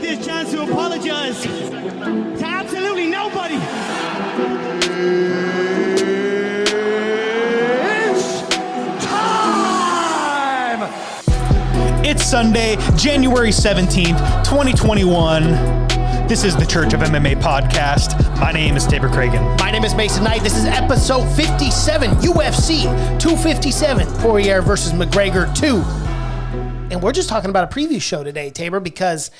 this chance to apologize to absolutely nobody. It's time! It's Sunday, January 17th, 2021. This is the Church of MMA podcast. My name is Tabor Cragen. My name is Mason Knight. This is episode 57, UFC 257, Poirier versus McGregor 2. And we're just talking about a preview show today, Tabor, because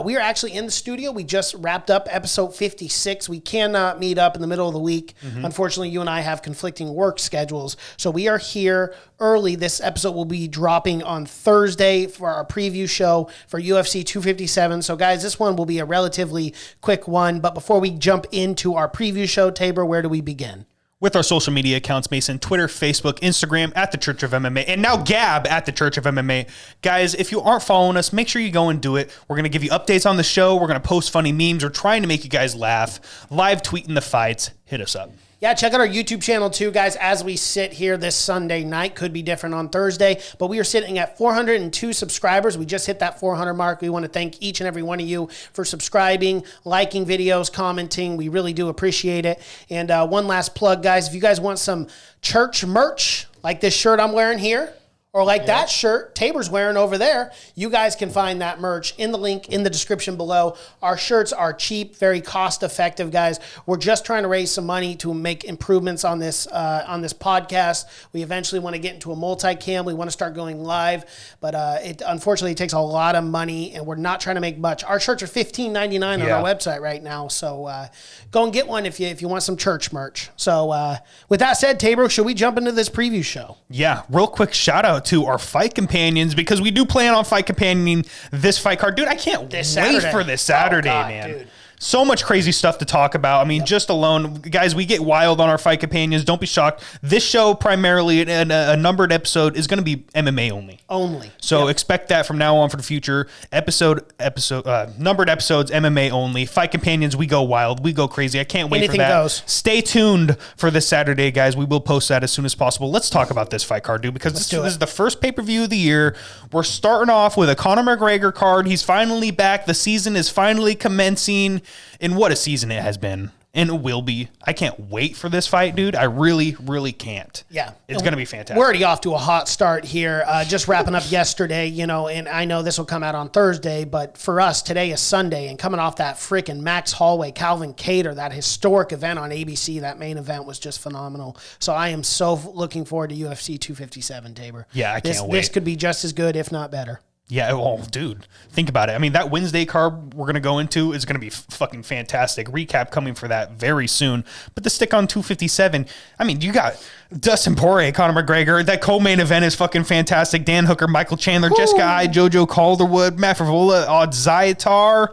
we are actually in the studio. We just wrapped up episode 56. We cannot meet up in the middle of the week. Unfortunately, you and I have conflicting work schedules. So we are here early. This episode will be dropping on Thursday for our preview show for UFC 257. So, guys, this one will be a relatively quick one. But before we jump into our preview show, Tabor, where do we begin? With our social media accounts, Mason, Twitter, Facebook, Instagram, at the Church of MMA, and now Gab at the Church of MMA. Guys, if you aren't following us, make sure you go and do it. We're going to give you updates on the show. We're going to post funny memes. We're trying to make you guys laugh. Live tweeting the fights. Hit us up. Yeah, check out our YouTube channel too, guys, as we sit here this Sunday night. Could be different on Thursday, but we are sitting at 402 subscribers. We just hit that 400 mark. We want to thank each and every one of you for subscribing, liking videos, commenting. We really do appreciate it. And one last plug, guys. If you guys want some church merch, like this shirt I'm wearing here, or like that shirt Tabor's wearing over there, you guys can find that merch in the link in the description below. Our shirts are cheap, very cost-effective, guys. We're just trying to raise some money to make improvements on this podcast. We eventually want to get into a multi-cam. We want to start going live, but it unfortunately takes a lot of money, and we're not trying to make much. Our shirts are $15.99 on our website right now, so go and get one if you want some church merch. So with that said, Tabor, should we jump into this preview show? Yeah, real quick shout out to our fight companions, because we do plan on fight companioning this fight card. Dude, I can't wait for this Saturday, man. Dude. So much crazy stuff to talk about. I mean, just alone, guys, we get wild on our fight companions. Don't be shocked. This show, primarily a numbered episode, is going to be MMA only. So expect that from now on for the future. Numbered episodes, MMA only. Fight companions, we go wild. We go crazy. I can't wait Anything for that. Goes. Stay tuned for this Saturday, guys. We will post that as soon as possible. Let's talk about this fight card, dude, because this is the first pay-per-view of the year. We're starting off with a Conor McGregor card. He's finally back. The season is finally commencing. And what a season it has been, and it will be. I can't wait for this fight, dude. I really, really can't. Yeah. It's going to be fantastic. We're already off to a hot start here. Just wrapping up yesterday, and I know this will come out on Thursday, but for us, today is Sunday, and coming off that freaking Max Holloway, Calvin Kattar, that historic event on ABC, that main event was just phenomenal. So I am so looking forward to UFC 257, Tabor. Yeah, I can't wait. This could be just as good, if not better. Yeah, well, dude, think about it. I mean, that Wednesday card we're going to go into is going to be fucking fantastic. Recap coming for that very soon. But to stick on 257, I mean, you got Dustin Poirier, Conor McGregor. That co-main event is fucking fantastic. Dan Hooker, Michael Chandler, Jessica Eye, Jojo Calderwood, Matt Favola, Zaitar,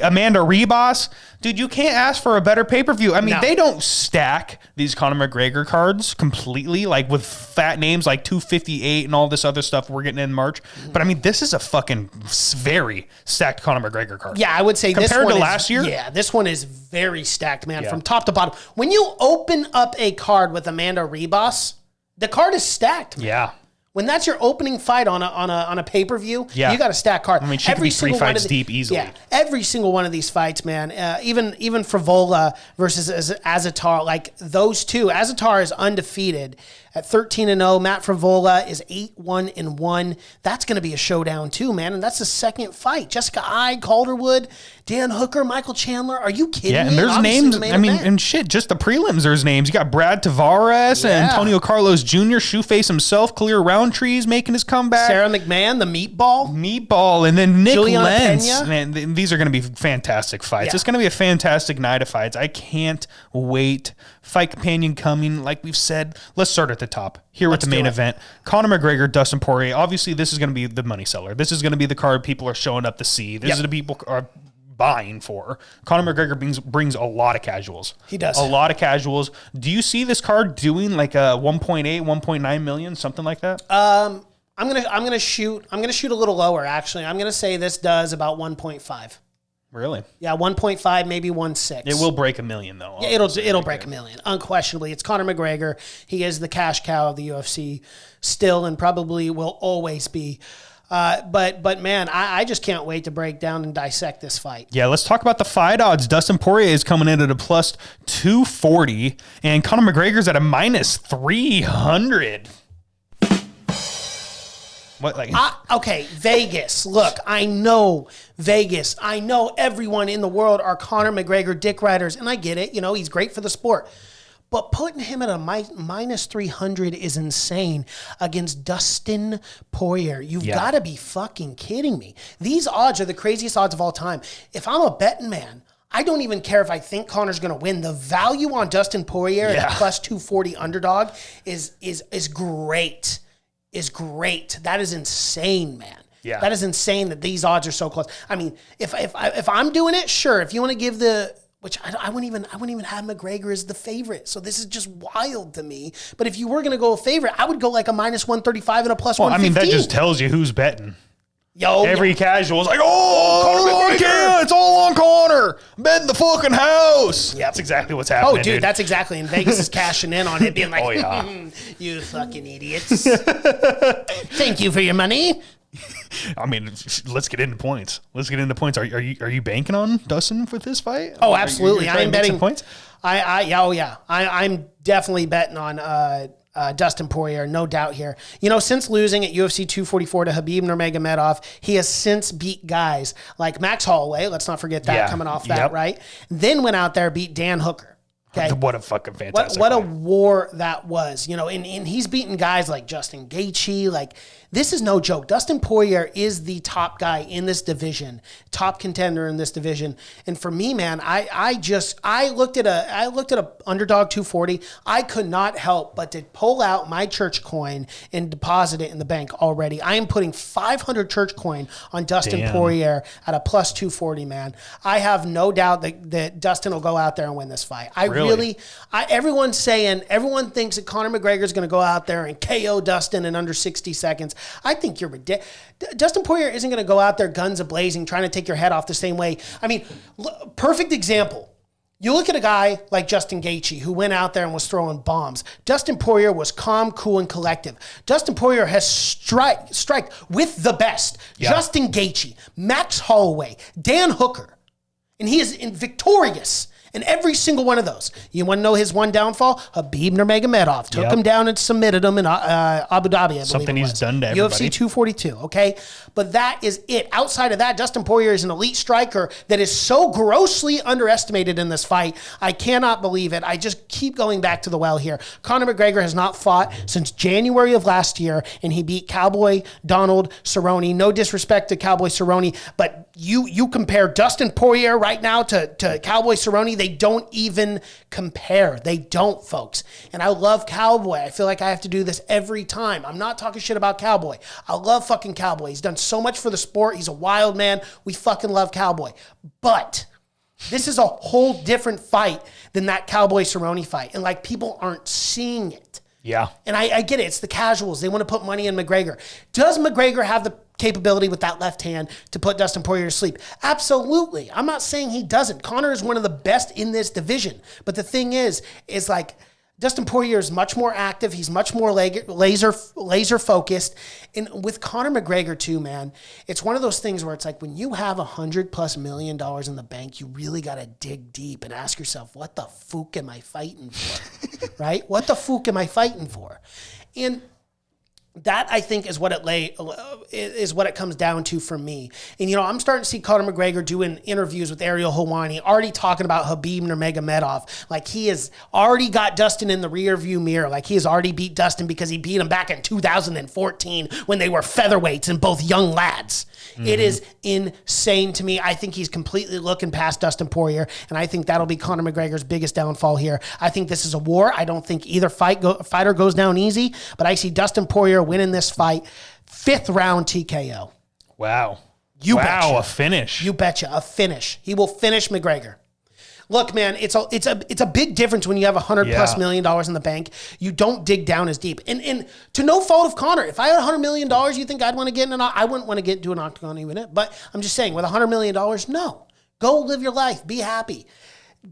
Amanda Ribas. Dude, you can't ask for a better pay-per-view. I mean, They don't stack these Conor McGregor cards completely, like with fat names like 258 and all this other stuff we're getting in March. But I mean, this is a fucking very stacked Conor McGregor card. Yeah, I would say compared this one to is, last year. Yeah, this one is very stacked, man, from top to bottom. When you open up a card with Amanda Ribas, the card is stacked. Man. Yeah. When that's your opening fight on a pay-per-view, you got a stacked card. I mean, she could be 3 fights deep easily. Yeah, every single one of these fights, man. Even Favola versus Azatar, like those two. Azatar is undefeated at 13-0. Matt Favola is 8-1-1. That's going to be a showdown too, man. And that's the second fight. Jessica Eye, Calderwood, Dan Hooker, Michael Chandler. Are you kidding me? Yeah, and there's names. I mean, and shit, just the prelims, there's names. You got Brad Tavares and Antonio Carlos Jr., Shoeface himself, Khalil Roundtree's making his comeback. Sarah McMahon, the meatball. And then Nick Juliana Lentz. Pena. Man, these are going to be fantastic fights. Yeah. It's going to be a fantastic night of fights. I can't wait. Fight companion coming, like we've said. Let's start at the top. Here with the main event. Conor McGregor, Dustin Poirier. Obviously, this is going to be the money seller. This is going to be the card people are showing up to see. This is the people are buying for. Conor McGregor brings a lot of casuals. He does. A lot of casuals. Do you see this card doing like a 1.8, 1.9 million, something like that? I'm gonna shoot a little lower, actually. I'm gonna say this does about 1.5. Really? Yeah, 1.5, maybe 1.6. It will break 1 million, though. Yeah, it'll break 1 million. Unquestionably. It's Conor McGregor. He is the cash cow of the UFC still, and probably will always be. But man, I just can't wait to break down and dissect this fight. Yeah, let's talk about the fight odds. Dustin Poirier is coming in at a plus 240, and Conor McGregor's at a minus 300. What, like? Okay, Vegas. Look, I know Vegas. I know everyone in the world are Conor McGregor dick riders, and I get it. You know, he's great for the sport. But putting him at a minus 300 is insane against Dustin Poirier. You've got to be fucking kidding me. These odds are the craziest odds of all time. If I'm a betting man, I don't even care if I think Conor's going to win. The value on Dustin Poirier at a plus 240 underdog is great. Is great. That is insane, man. Yeah. That is insane that these odds are so close. I mean, if I'm doing it, sure. If you want to give which I wouldn't even have McGregor as the favorite. So this is just wild to me. But if you were going to go a favorite, I would go like a minus 135 and a plus 115. I mean, that just tells you who's betting. Every casual is like, it's all on Conor. Bet the fucking house. Yep. That's exactly what's happening. Oh, dude, that's exactly. And Vegas is cashing in on it, being like, you fucking idiots. Thank you for your money. I mean, let's get into points. Are you banking on Dustin with this fight? Oh, absolutely. I'm betting points. I'm definitely betting on Dustin Poirier, no doubt here. You know, since losing at UFC 244 to Khabib Nurmagomedov, he has since beat guys like Max Holloway. Let's not forget that coming off that, right? Then went out there, beat Dan Hooker. Okay. What a fucking fantastic What a war that was, you know, and he's beaten guys like Justin Gaethje. Like, this is no joke. Dustin Poirier is the top guy in this division, top contender in this division. And for me, man, I looked at a underdog 240. I could not help but to pull out my church coin and deposit it in the bank already. I am putting 500 church coin on Dustin Poirier at a plus 240, man. I have no doubt that Dustin will go out there and win this fight. Everyone thinks that Conor McGregor is going to go out there and KO Dustin in under 60 seconds. I think you're ridiculous. Dustin Poirier isn't going to go out there guns a-blazing, trying to take your head off the same way. I mean, perfect example. You look at a guy like Justin Gaethje, who went out there and was throwing bombs. Dustin Poirier was calm, cool, and collective. Dustin Poirier has strike with the best. Yeah. Justin Gaethje, Max Holloway, Dan Hooker. And he is victorious in every single one of those. You want to know his one downfall? Khabib Nurmagomedov took him down and submitted him in Abu Dhabi, I believe. Something he's done to everybody. UFC 242, okay? But that is it. Outside of that, Dustin Poirier is an elite striker that is so grossly underestimated in this fight. I cannot believe it. I just keep going back to the well here. Conor McGregor has not fought since January of last year, and he beat Cowboy Donald Cerrone. No disrespect to Cowboy Cerrone, but you compare Dustin Poirier right now to Cowboy Cerrone, they don't even compare. They don't, folks. And I love Cowboy. I feel like I have to do this every time. I'm not talking shit about Cowboy. I love fucking Cowboy. He's done so much for the sport. He's a wild man. We fucking love Cowboy. But this is a whole different fight than that Cowboy Cerrone fight. And like, people aren't seeing it. Yeah. And I get it. It's the casuals. They want to put money in McGregor. Does McGregor have the capability with that left hand to put Dustin Poirier to sleep? Absolutely. I'm not saying he doesn't. Conor is one of the best in this division. But the thing is like, Dustin Poirier is much more active. He's much more laser focused. And with Conor McGregor too, man, it's one of those things where it's like, when you have $100+ million in the bank, you really got to dig deep and ask yourself, what the fuck am I fighting for? Right? What the fuck am I fighting for? And that, I think, is what it comes down to for me. And, you know, I'm starting to see Conor McGregor doing interviews with Ariel Helwani, already talking about Khabib Nurmagomedov. Like, he has already got Dustin in the rearview mirror. Like, he has already beat Dustin because he beat him back in 2014 when they were featherweights and both young lads. Mm-hmm. It is insane to me. I think he's completely looking past Dustin Poirier, and I think that'll be Conor McGregor's biggest downfall here. I think this is a war. I don't think either fighter goes down easy, but I see Dustin Poirier winning this fight, 5th round TKO. Wow. You betcha. A finish. You betcha, a finish. He will finish McGregor. Look, man, it's a big difference when you have $100+ million in the bank. You don't dig down as deep. And to no fault of Conor, if I had $100 million, you think I'd want to get in I wouldn't want to get into an octagon even it. But I'm just saying, with $100 million, no. Go live your life. Be happy.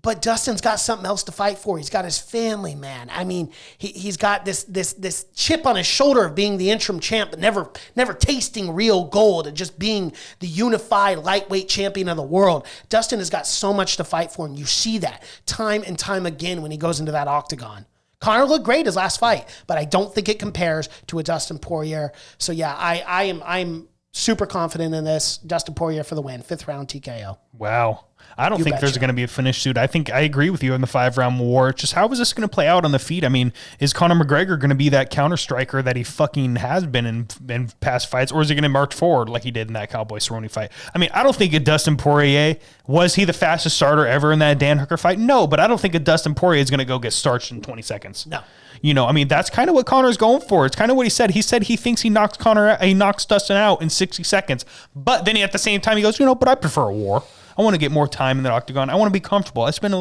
But Dustin's got something else to fight for. He's got his family, man. I mean, he's got this chip on his shoulder of being the interim champ, but never tasting real gold and just being the unified lightweight champion of the world. Dustin has got so much to fight for, and you see that time and time again when he goes into that octagon. Conor looked great his last fight, but I don't think it compares to a Dustin Poirier. So yeah, I'm super confident in this. Dustin Poirier for the win. 5th round TKO. Wow. I don't think there's going to be a finish suit. I think I agree with you on the 5-round war. Just how is this going to play out on the feet? I mean, is Conor McGregor going to be that counter striker that he fucking has been in past fights, or is he going to march forward like he did in that Cowboy Cerrone fight? I mean, I don't think a Dustin Poirier, was he the fastest starter ever in that Dan Hooker fight? No, but I don't think a Dustin Poirier is going to go get starched in 20 seconds. No. You know, I mean, that's kind of what Conor's going for. It's kind of what he said. He said he thinks he knocks Dustin out in 60 seconds. But then at the same time, he goes, but I prefer a war. I want to get more time in the octagon. I want to be comfortable. It's been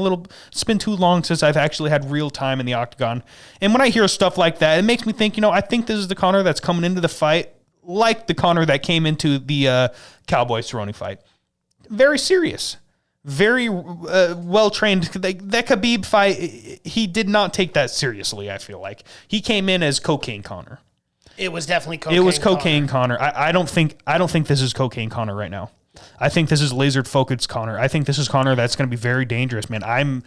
too long since I've actually had real time in the octagon. And when I hear stuff like that, it makes me think, I think this is the Conor that's coming into the fight like the Conor that came into the Cowboy Cerrone fight. Very serious. Very well-trained. That Khabib fight, he did not take that seriously, I feel like. He came in as Cocaine Conor. It was definitely Cocaine It was Cocaine Conor. I don't think this is Cocaine Conor right now. I think this is laser-focused Conor. I think this is Conor that's going to be very dangerous, man. I'm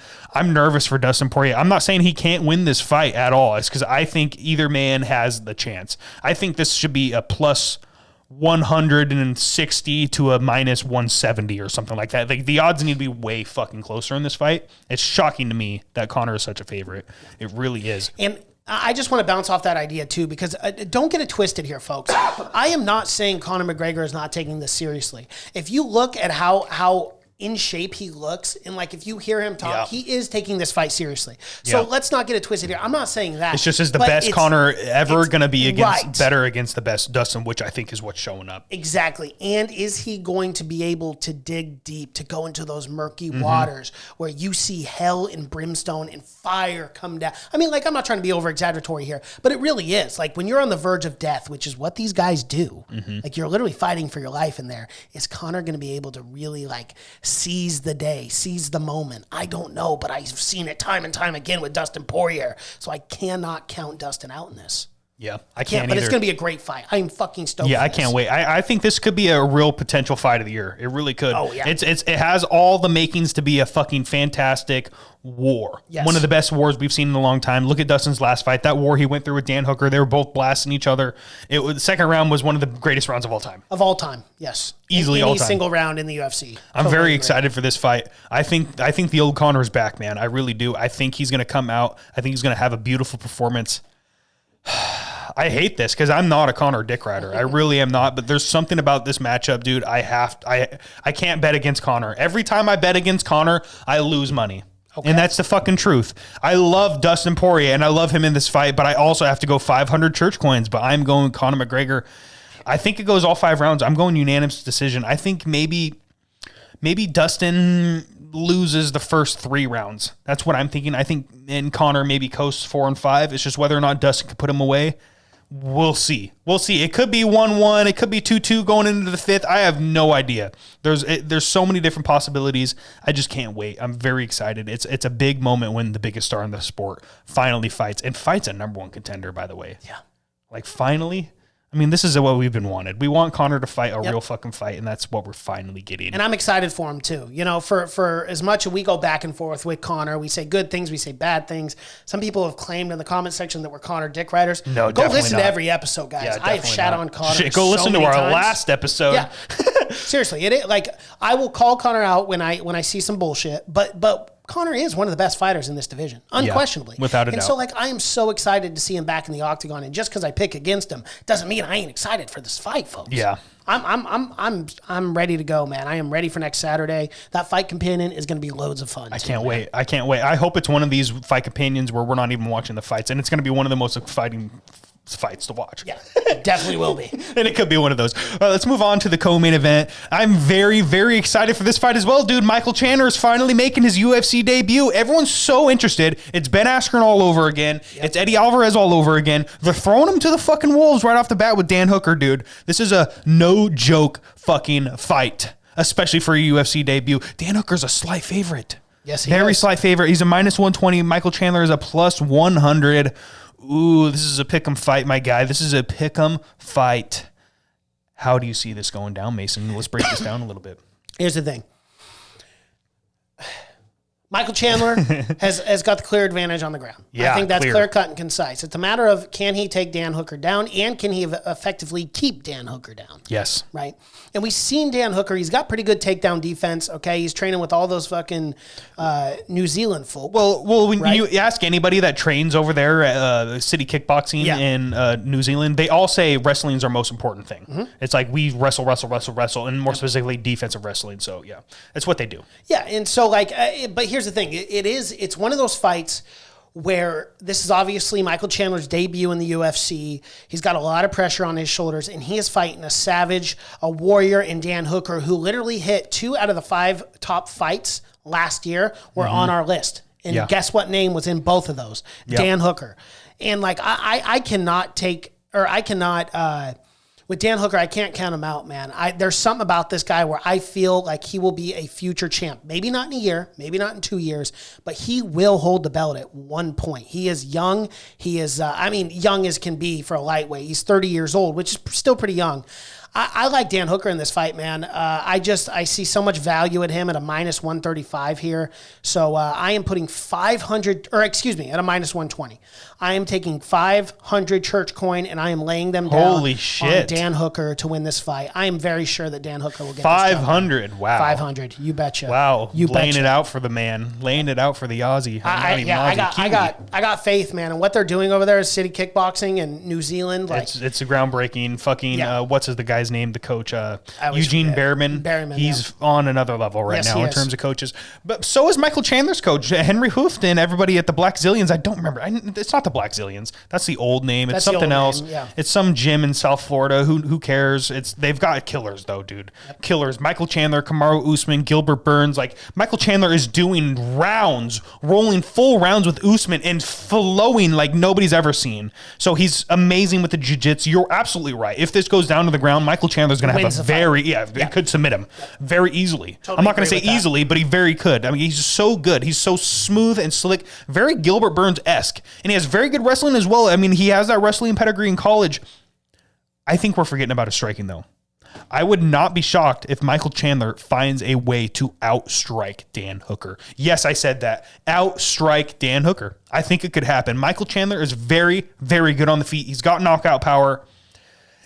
nervous for Dustin Poirier. I'm not saying he can't win this fight at all. It's because I think either man has the chance. I think this should be a plus 160 to a minus 170 or something like that. Like, the odds need to be way fucking closer in this fight. It's shocking to me that Conor is such a favorite. It really is. And I just want to bounce off that idea too, because don't get it twisted here, folks. I am not saying Conor McGregor is not taking this seriously. If you look at how in shape he looks, and like if you hear him talk, he is taking this fight seriously. So let's not get it twisted here. I'm not saying that. It's just is the best Conor ever going to be better against the best Dustin, which I think is what's showing up. Exactly. And is he going to be able to dig deep, to go into those murky waters where you see hell and brimstone and fire come down? I mean, like, I'm not trying to be over exaggeratory here, but it really is. Like, when you're on the verge of death, which is what these guys do, like, you're literally fighting for your life in there. Is Conor going to be able to really, like, seize the day, seize the moment? I don't know, but I've seen it time and time again with Dustin Poirier. So I cannot count Dustin out in this. Yeah, I can't but either. it's going to be a great fight. I'm fucking stoked. Yeah, I can't wait. I think this could be a real potential fight of the year. It really could. Oh, yeah. It has all the makings to be a fucking fantastic war. Yes. One of the best wars we've seen in a long time. Look at Dustin's last fight. That war he went through with Dan Hooker. They were both blasting each other. The second round was one of the greatest rounds of all time. Of all time, yes. Easily all time. Any single round in the UFC. I'm very excited for this fight. I think the old Conor is back, man. I really do. I think he's going to come out. I think he's going to have a beautiful performance. I hate this because I'm not a Conor dick rider. I really am not. But there's something about this matchup, dude. I can't bet against Conor. Every time I bet against Conor, I lose money. Okay. And that's the fucking truth. I love Dustin Poirier and I love him in this fight, but I also have to go 500 church coins. But I'm going Conor McGregor. I think it goes all 5 rounds. I'm going unanimous decision. I think maybe Dustin loses the first 3 rounds. That's what I'm thinking. I think and Conor maybe coasts 4 and 5. It's just whether or not Dustin can put him away. We'll see. It could be 1-1. It could be 2-2 going into the 5th. I have no idea. There's so many different possibilities. I just can't wait. I'm very excited. It's a big moment when the biggest star in the sport finally fights, and fights a number 1 contender, by the way. Yeah. Like, finally. I mean, this is what we've been wanted. We want Conor to fight a real fucking fight, and that's what we're finally getting. And I'm excited for him too. For as much as we go back and forth with Conor, we say good things, we say bad things. Some people have claimed in the comment section that we're Conor dick riders. No, go definitely listen not. to every episode, guys. Yeah, I have shat on Conor. Shit, go listen to our last episode. Yeah. Seriously, I will call Conor out when I see some bullshit, but Conor is one of the best fighters in this division, unquestionably. Without a doubt. And so, I am so excited to see him back in the octagon. And just because I pick against him doesn't mean I ain't excited for this fight, folks. Yeah. I'm ready to go, man. I am ready for next Saturday. That fight companion is going to be loads of fun. I can't wait. I hope it's one of these fight companions where we're not even watching the fights, and it's going to be one of the most exciting fights to watch. Yeah, it definitely will be. And it could be one of those. Let's move on to the co-main event. I'm very, very excited for this fight as well, dude. Michael Chandler is finally making his UFC debut. Everyone's so interested. It's Ben Askren all over again. Yep. It's Eddie Alvarez all over again. They're throwing him to the fucking wolves right off the bat with Dan Hooker, dude. This is a no-joke fucking fight, especially for a UFC debut. Dan Hooker's a slight favorite. Yes, he Very is. slight favorite. He's a minus 120. Michael Chandler is a plus 100. Ooh, this is a pick'em fight, my guy. This is a pick'em fight. How do you see this going down, Mason? Let's break this down a little bit. Here's the thing. Michael Chandler has got the clear advantage on the ground. Yeah, I think that's clear. clear cut and concise. It's a matter of, can he take Dan Hooker down, and can he effectively keep Dan Hooker down? Yes. Right. And we've seen Dan Hooker. He's got pretty good takedown defense. Okay. He's training with all those fucking New Zealand folk. Well, when right? you ask anybody that trains over there at City Kickboxing in New Zealand, they all say wrestling is our most important thing. Mm-hmm. It's like we wrestle, and more specifically defensive wrestling. So, yeah, that's what they do. Yeah. And so, like, but here's the thing. It's one of those fights where this is obviously Michael Chandler's debut in the UFC. He's got a lot of pressure on his shoulders, and he is fighting a savage, a warrior in Dan Hooker, who literally hit 2 out of the 5 top fights last year were on our list. And guess what name was in both of those? Yep. Dan Hooker. And like, I cannot with Dan Hooker, I can't count him out, man. There's something about this guy where I feel like he will be a future champ. Maybe not in a year, maybe not in 2 years, but he will hold the belt at one point. He is young. He is, young as can be for a lightweight. He's 30 years old, which is still pretty young. I like Dan Hooker in this fight, man. I see so much value at him at a minus 135 here. So I am putting 500, at a minus 120. I am taking 500 church coin and I am laying them down Holy shit. on Dan Hooker to win this fight. I am very sure that Dan Hooker will get 500. Wow. 500. You betcha. Wow. You laying betcha. it out for the man. Laying it out for the Aussie. I got faith, man. And what they're doing over there is City Kickboxing in New Zealand. Like, It's a groundbreaking fucking, what's the guy's name? The coach, Eugene Behrman. He's on another level right now in terms of coaches. But so is Michael Chandler's coach, Henry Hooft, and everybody at the Black Zillions. I don't remember. It's not the Black Zillions. That's the old name. It's something else. It's some gym in South Florida. Who cares? They've got killers though, dude. Yep. Killers. Michael Chandler, Kamaru Usman, Gilbert Burns. Like, Michael Chandler is doing rounds, rolling full rounds with Usman and flowing like nobody's ever seen. So he's amazing with the jiu-jitsu. You're absolutely right. If this goes down to the ground, Michael Chandler's going to have it could submit him very easily. Totally. I'm not going to say easily, but he very could. I mean, he's so good. He's so smooth and slick, very Gilbert Burns-esque. And he has very good wrestling as well. I mean, he has that wrestling pedigree in college. I think we're forgetting about his striking, though. I would not be shocked if Michael Chandler finds a way to outstrike Dan Hooker. Yes, I said that. Outstrike Dan Hooker. I think it could happen. Michael Chandler is very, very good on the feet. He's got knockout power.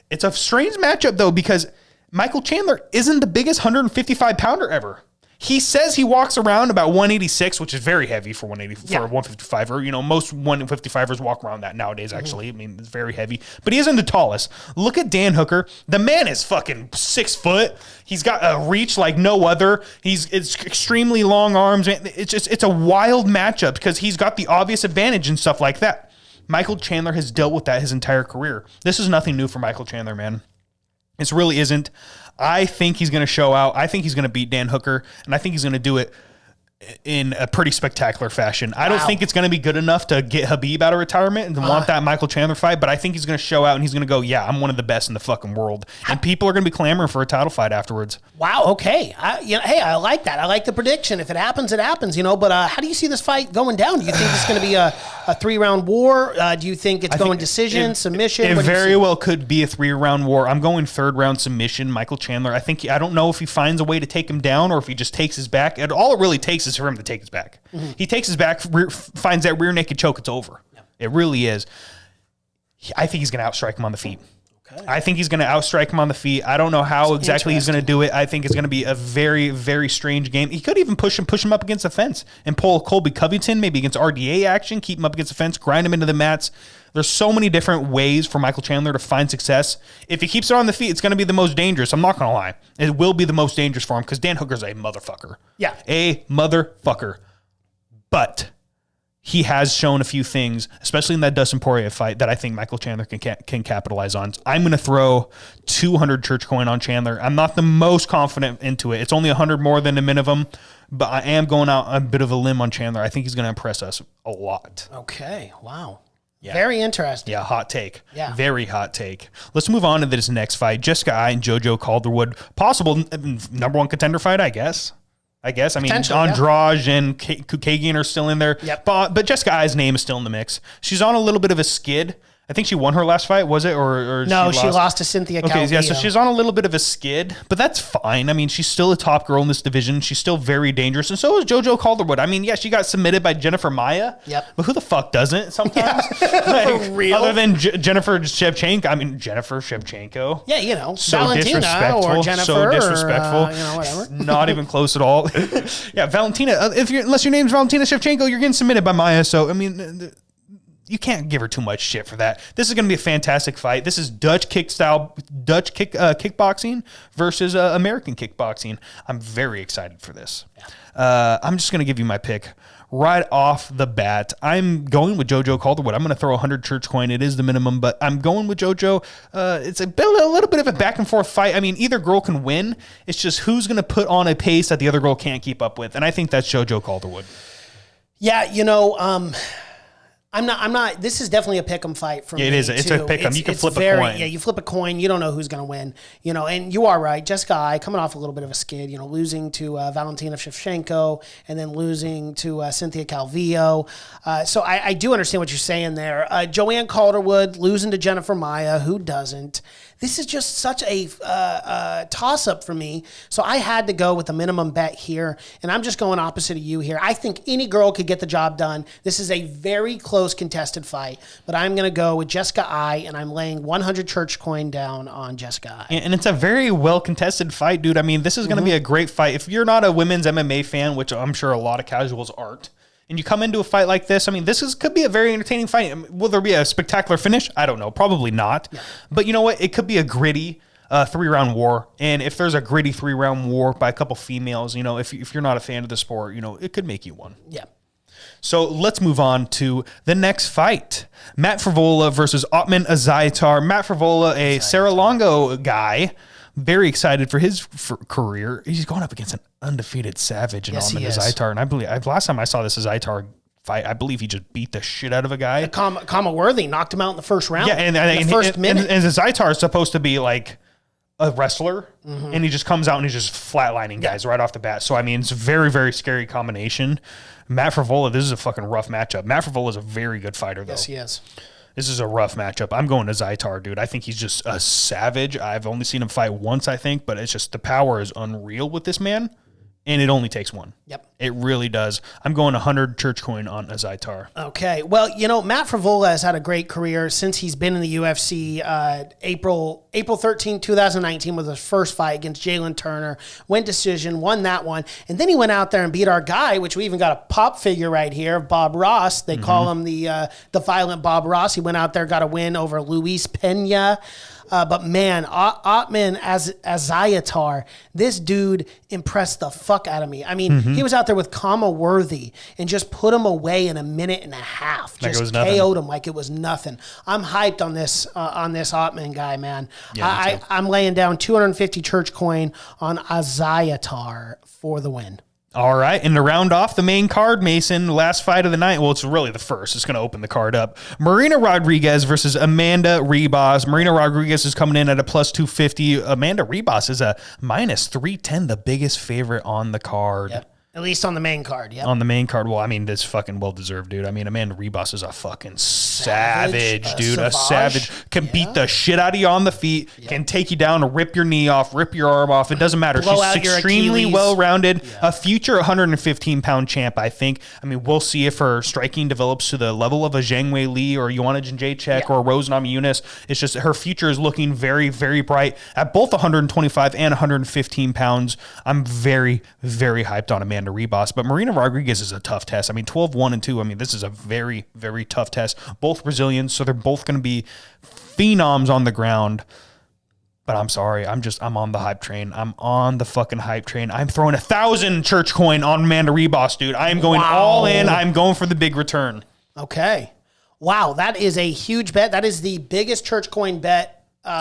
It's a strange matchup, though, because Michael Chandler isn't the biggest 155-pounder ever. He says he walks around about 186, which is very heavy for 180 for a 155er. You know, most 155ers walk around that nowadays, actually. I mean, it's very heavy. But he isn't the tallest. Look at Dan Hooker. The man is fucking 6 foot. He's got a reach like no other. It's extremely long arms. It's a wild matchup because he's got the obvious advantage and stuff like that. Michael Chandler has dealt with that his entire career. This is nothing new for Michael Chandler, man. This really isn't. I think he's going to show out. I think he's going to beat Dan Hooker, and I think he's going to do it in a pretty spectacular fashion. I don't think it's going to be good enough to get Khabib out of retirement and to want that Michael Chandler fight, but I think he's going to show out and he's going to go, yeah, I'm one of the best in the fucking world. And people are going to be clamoring for a title fight afterwards. Wow, okay. Hey, I like that. I like the prediction. If it happens, it happens, but how do you see this fight going down? Do you think it's going to be a 3-round war? Do you think it's going decision, submission? It very well could be a 3-round war. I'm going 3rd-round submission, Michael Chandler. I don't know if he finds a way to take him down or if he just takes his back. All it really takes is for him to take his back. Mm-hmm. He takes his back, finds that rear naked choke, it's over. Yep. It really is. I think he's going to outstrike him on the feet. Okay. I think he's going to outstrike him on the feet. I don't know how exactly he's going to do it. I think it's going to be a very, very strange game. He could even push him up against the fence and pull Colby Covington, maybe against RDA action, keep him up against the fence, grind him into the mats. There's so many different ways for Michael Chandler to find success. If he keeps it on the feet, it's going to be the most dangerous. I'm not going to lie. It will be the most dangerous for him because Dan Hooker's a motherfucker. Yeah. A motherfucker. But he has shown a few things, especially in that Dustin Poirier fight, that I think Michael Chandler can capitalize on. I'm going to throw 200 church coin on Chandler. I'm not the most confident into it. It's only 100 more than the minimum, but I am going out a bit of a limb on Chandler. I think he's going to impress us a lot. Okay. Wow. Yeah. Very interesting. Yeah, hot take. Yeah. Very hot take. Let's move on to this next fight. Jessica Eye and JoJo Calderwood. Possible number 1 contender fight, I guess. I guess. I mean, Potentially, Andrade and Kukagian are still in there. Yep. But Jessica Ai's name is still in the mix. She's on a little bit of a skid. I think she won her last fight, was it? Or No, she lost to Cynthia Calvillo. Okay, yeah, so she's on a little bit of a skid, but that's fine. I mean, she's still a top girl in this division. She's still very dangerous, and so is JoJo Calderwood. I mean, yeah, she got submitted by Jennifer Maia. Yep. But who the fuck doesn't sometimes? For real? Other than Jennifer Shevchenko. Yeah, you know, So Valentina disrespectful. or Jennifer. So disrespectful. Or, you know, whatever. Not even close at all. Yeah, Valentina. Unless your name's Valentina Shevchenko, you're getting submitted by Maia. So, I mean... You can't give her too much shit for that. This is going to be a fantastic fight. This is Dutch kickboxing versus American kickboxing. I'm very excited for this. I'm just going to give you my pick right off the bat. I'm going with JoJo Calderwood. I'm going to throw 100 church coin. It is the minimum, but I'm going with JoJo. It's a little bit of a back and forth fight. I mean, either girl can win. It's just who's going to put on a pace that the other girl can't keep up with, and I think that's JoJo Calderwood. Yeah, you know, I'm not. This is definitely a pick'em fight for me. It is. It's a pick'em. You can flip a coin. Yeah, you flip a coin. You don't know who's going to win. You know, and you are right. Jessica Ai coming off a little bit of a skid. You know, losing to Valentina Shevchenko and then losing to Cynthia Calvillo. So I do understand what you're saying there. Joanne Calderwood losing to Jennifer Maia. Who doesn't? This is just such a toss-up for me. So I had to go with the minimum bet here, and I'm just going opposite of you here. I think any girl could get the job done. This is a very close contested fight, but I'm going to go with Jessica Ai, and I'm laying 100 church coin down on Jessica Ai. And it's a very well-contested fight, dude. I mean, this is going to be a great fight. If you're not a women's MMA fan, which I'm sure a lot of casuals aren't, and you come into a fight like this, I mean, could be a very entertaining fight. Will there be a spectacular finish? I don't know. Probably not. Yeah. But you know what? It could be a gritty 3-round war. And if there's a gritty 3-round war by a couple females, you know, if you're not a fan of the sport, you know, it could make you one. Yeah. So let's move on to the next fight. Matt Frevola versus Otman Azaitar. Matt Frevola, a Sarah Longo guy. Very excited for his career. He's going up against an undefeated savage in Otman Azaitar. And I believe last time I saw this Azaitar fight, I believe he just beat the shit out of a guy. Kama Worthy knocked him out in the first round. Yeah, and the first minute. And Azaitar is supposed to be like a wrestler, and he just comes out and he's just flatlining guys right off the bat. So, I mean, it's a very, very scary combination. Matt Frevola, this is a fucking rough matchup. Matt Frevola is a very good fighter, though. Yes, he is. This is a rough matchup. I'm going to Zaitar, dude. I think he's just a savage. I've only seen him fight once, I think, but it's just the power is unreal with this man, and it only takes one. Yep. It really does. I'm going 100 church coin on Zaitar. Okay. Well, you know, Matt Frevola has had a great career since he's been in the UFC. April 13, 2019 was his first fight against Jalen Turner. Went decision, won that one. And then he went out there and beat our guy, which we even got a pop figure right here, Bob Ross. They call him the violent Bob Ross. He went out there, got a win over Luis Pena. But man, Otman Azaitar, this dude impressed the fuck out of me. I mean, he was out there with Kama Worthy and just put him away in a minute and a half. Just KO'd him like it was nothing. I'm hyped on this Otman guy, man. Yeah, I'm laying down 250 church coin on Azaitar for the win. All right, and to round off the main card, Mason, last fight of the night. Well, it's really the first. It's going to open the card up. Marina Rodriguez versus Amanda Ribas. Marina Rodriguez is coming in at a plus 250. Amanda Ribas is a minus 310, the biggest favorite on the card. Yep. At least on the main card, yeah. On the main card. Well, I mean, this fucking well-deserved, dude. I mean, Amanda Ribas is a fucking savage dude. A savage. Can beat the shit out of you on the feet, can take you down, rip your knee off, rip your arm off. It doesn't matter. She's extremely well-rounded. A future 115-pound champ, I think. I mean, we'll see if her striking develops to the level of a Zhang Wei Li or Joanna Jędrzejczyk or Rose Namajunas. It's just her future is looking very, very bright at both 125 and 115 pounds. I'm very, very hyped on Amanda Ribas, but Marina Rodriguez is a tough test. I mean, 12-1-2. I mean, this is a very, very tough test. Both Brazilians, so they're both going to be phenoms on the ground. But I'm sorry, I'm on the hype train. I'm on the fucking hype train. I'm throwing 1,000 church coin on Amanda Ribas, dude. I am going all in. I'm going for the big return. Okay. Wow, that is a huge bet. That is the biggest church coin bet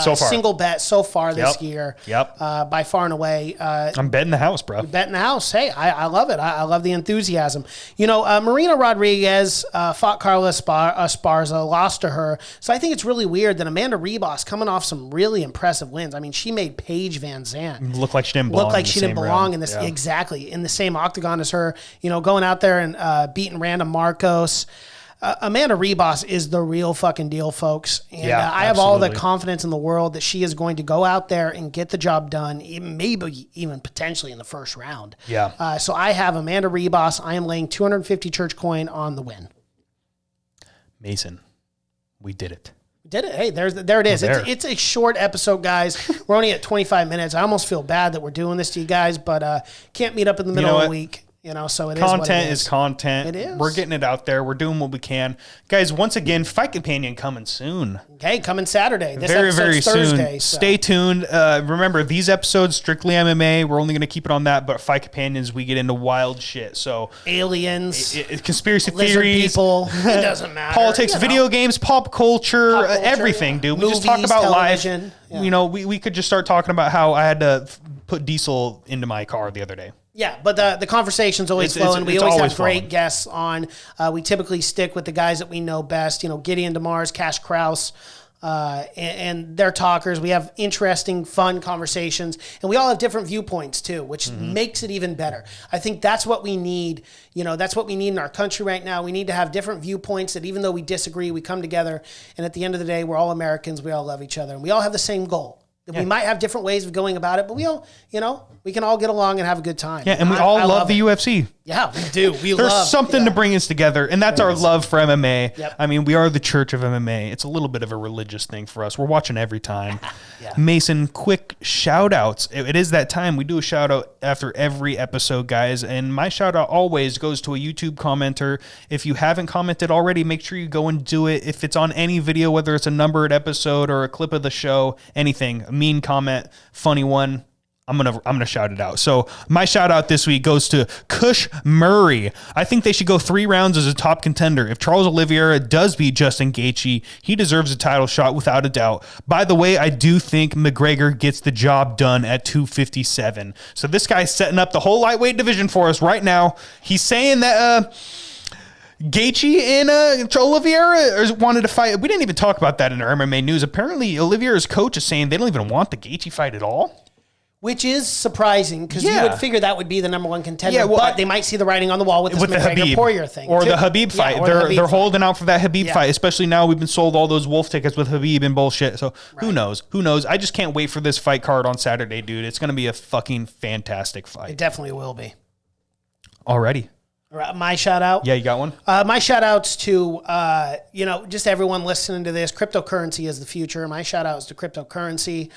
So far. single bet so far this Yep. year. Yep. By far and away. I'm betting the house, bro. Bet in the house. Hey, I love it. I love the enthusiasm. Marina Rodriguez fought Carla Esparza, lost to her. So I think it's really weird that Amanda Ribas coming off some really impressive wins. I mean, she made Paige Van Zandt Looked like she didn't belong. In this exactly in the same octagon as her. Going out there and beating Randa Marcos. Amanda Ribas is the real fucking deal, folks. And I have all the confidence in the world that she is going to go out there and get the job done, maybe even potentially in the first round. Yeah. So I have Amanda Ribas. I am laying 250 church coin on the win. Mason, we did it. Did it. Hey, there it is. It's a short episode, guys. We're only at 25 minutes. I almost feel bad that we're doing this to you guys, but can't meet up in the middle of the week. So it content is content. It is. We're getting it out there. We're doing what we can. Guys, once again, Fight Companion coming soon. Okay, coming Saturday. This very, very Thursday, soon. so. Stay tuned. Remember, these episodes, strictly MMA. We're only going to keep it on that, but Fight Companions, we get into wild shit. So aliens, conspiracy lizard theories. people. It doesn't matter. Politics, video games, pop culture, everything, dude. Movies, we just talk about television. life. Yeah. We could just start talking about how I had to put diesel into my car the other day. Yeah, but the conversation's always flowing. We always have great guests on. We typically stick with the guys that we know best. Gideon DeMars, Cash Kraus, and they're talkers. We have interesting, fun conversations, and we all have different viewpoints too, which makes it even better. I think that's what we need. That's what we need in our country right now. We need to have different viewpoints that even though we disagree, we come together, and at the end of the day, we're all Americans. We all love each other, and we all have the same goal. We might have different ways of going about it, but we all, we can all get along and have a good time. Yeah, and we all love the UFC. Yeah, we do. There's something to bring us together, and that's our love for MMA. Yep. I mean, we are the church of MMA. It's a little bit of a religious thing for us. We're watching every time. Yeah. Mason, quick shout-outs. It is that time. We do a shout-out after every episode, guys, and my shout-out always goes to a YouTube commenter. If you haven't commented already, make sure you go and do it. If it's on any video, whether it's a numbered episode or a clip of the show, anything, a mean comment, funny one, I'm gonna shout it out. So my shout out this week goes to Kush Murray. I think they should go 3 rounds as a top contender. If Charles Oliveira does beat Justin Gaethje, he deserves a title shot without a doubt. By the way, I do think McGregor gets the job done at 257. So this guy's setting up the whole lightweight division for us right now. He's saying that Gaethje and Oliveira wanted to fight. We didn't even talk about that in our MMA news. Apparently, Oliveira's coach is saying they don't even want the Gaethje fight at all. Which is surprising because you would figure that would be the number one contender, but they might see the writing on the wall with this McGregor Poirier thing. Or the Khabib fight. They're holding out for that Khabib fight, especially now we've been sold all those Wolf tickets with Khabib and bullshit. So who knows? Who knows? I just can't wait for this fight card on Saturday, dude. It's going to be a fucking fantastic fight. It definitely will be. Already. All right, my shout out. Yeah, you got one? My shout outs to, just everyone listening to this. Cryptocurrency is the future. My shout out is to cryptocurrency.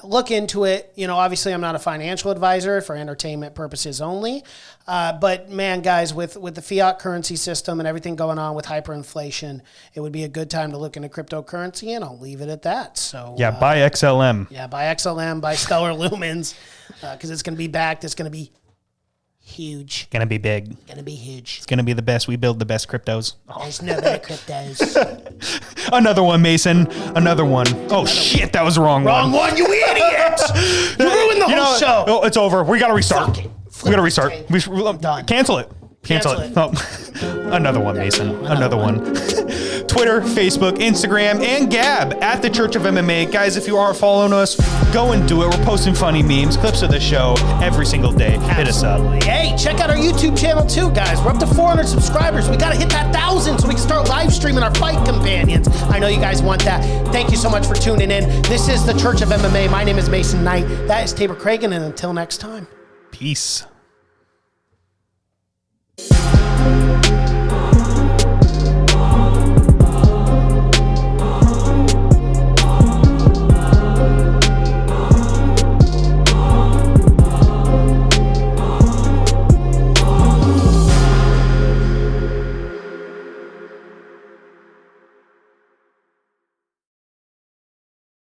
Look into it. Obviously I'm not a financial advisor for entertainment purposes only. But man, guys, with the fiat currency system and everything going on with hyperinflation, it would be a good time to look into cryptocurrency, and I'll leave it at that. So yeah, buy XLM. Yeah, buy XLM, buy Stellar Lumens, because it's going to be backed. It's going to be huge. Gonna be big. Gonna be huge. It's gonna be the best. We build the best cryptos. There's no better cryptos. Another one, Mason. Another one. Oh shit, that was the wrong one. Wrong one, you idiot! You ruined the whole show. Oh, it's over. We gotta restart. We gotta restart. Done. Cancel it. Cancel it. Oh. Another one, Mason. Another one. Twitter, Facebook, Instagram, and Gab at the Church of MMA. Guys, if you aren't following us, go and do it. We're posting funny memes, clips of the show every single day. Hit us up. Hey, check out our YouTube channel too, guys. We're up to 400 subscribers. We got to hit that 1,000 so we can start live streaming our fight companions. I know you guys want that. Thank you so much for tuning in. This is the Church of MMA. My name is Mason Knight. That is Tabor Cragen, and until next time. Peace.